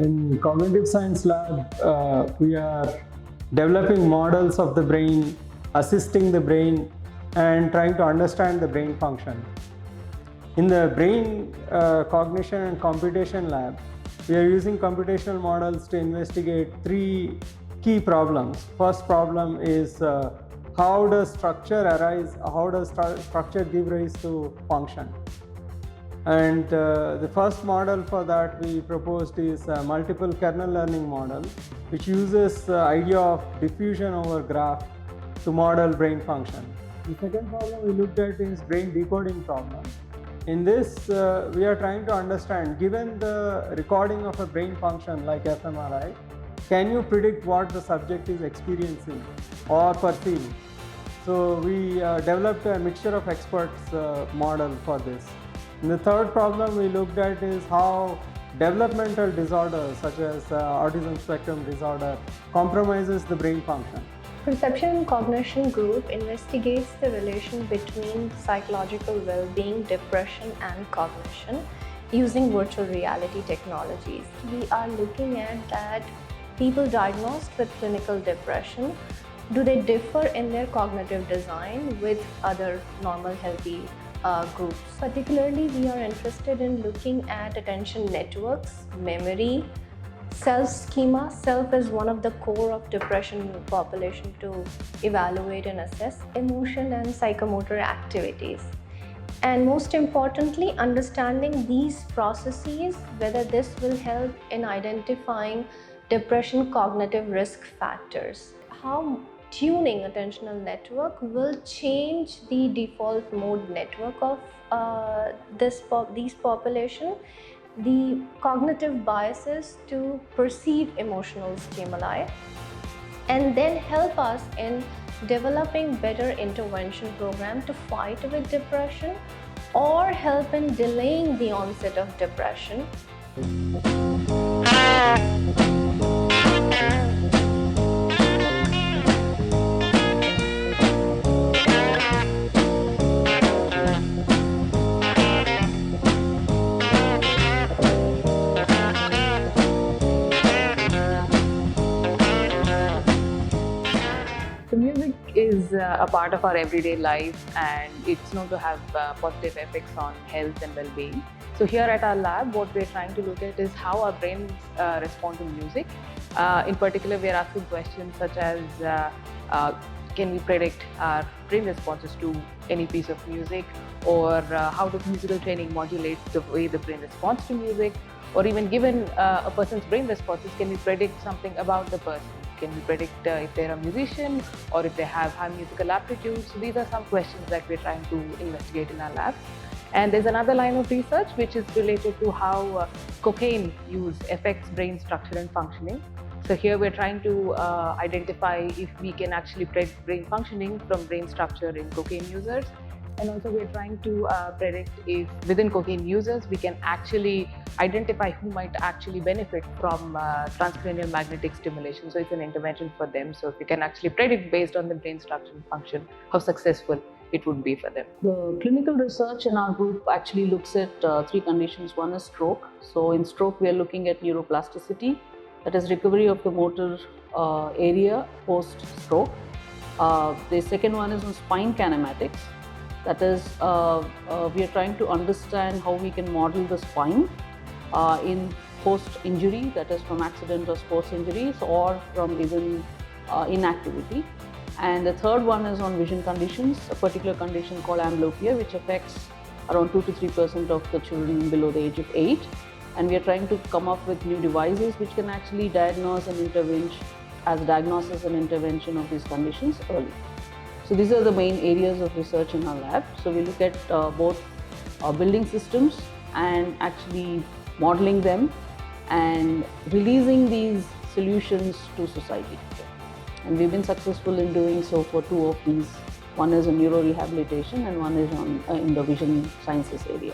In Cognitive Science Lab, we are developing models of the brain, assisting the brain, and trying to understand the brain function. In the brain cognition and computation lab, we are using computational models to investigate three key problems. First problem is how does structure arise, how does structure give rise to function? And the first model for that we proposed is a multiple kernel learning model, which uses the idea of diffusion over graph to model brain function. The second problem we looked at is brain decoding problem. In this, we are trying to understand, given the recording of a brain function like fMRI, can you predict what the subject is experiencing or perceiving? So we developed a mixture of experts model for this. And the third problem we looked at is how developmental disorders such as autism spectrum disorder compromises the brain function. Perception and Cognition Group investigates the relation between psychological well-being, depression and cognition using virtual reality technologies. We are looking at that people diagnosed with clinical depression, do they differ in their cognitive design with other normal healthy groups. Particularly, we are interested in looking at attention networks, memory, self schema. Self is one of the core of depression population to evaluate and assess, emotion and psychomotor activities. And most importantly, understanding these processes, whether this will help in identifying depression cognitive risk factors. How tuning attentional network will change the default mode network of these population, the cognitive biases to perceive emotional stimuli, and then help us in developing better intervention program to fight with depression or help in delaying the onset of depression. So music is a part of our everyday life, and it's known to have positive effects on health and well-being. So here at our lab, what we're trying to look at is how our brains respond to music. In particular, we're asking questions such as can we predict our brain responses to any piece of music, or how does musical training modulate the way the brain responds to music, or even given a person's brain responses, can we predict something about the person? Can we predict if they're a musician or if they have high musical aptitude? So these are some questions that we're trying to investigate in our lab. And there's another line of research which is related to how cocaine use affects brain structure and functioning. So here we're trying to identify if we can actually predict brain functioning from brain structure in cocaine users. And also we're trying to predict if within cocaine users we can actually identify who might actually benefit from transcranial magnetic stimulation. So it's an intervention for them. So if we can actually predict based on the brain structure and function, how successful it would be for them. The clinical research in our group actually looks at three conditions. One is stroke. So in stroke we are looking at neuroplasticity, that is recovery of the motor area post-stroke. The second one is on spine kinematics. That is, we are trying to understand how we can model the spine in post-injury, that is from accident or sports injuries, or from even inactivity. And the third one is on vision conditions, a particular condition called amblyopia, which affects around 2 to 3% of the children below the age of 8. And we are trying to come up with new devices which can actually diagnose and intervene as diagnosis and intervention of these conditions early. So these are the main areas of research in our lab. So we look at both building systems and actually modeling them and releasing these solutions to society. And we've been successful in doing so for two of these. One is on neurorehabilitation and one is on in the vision sciences area.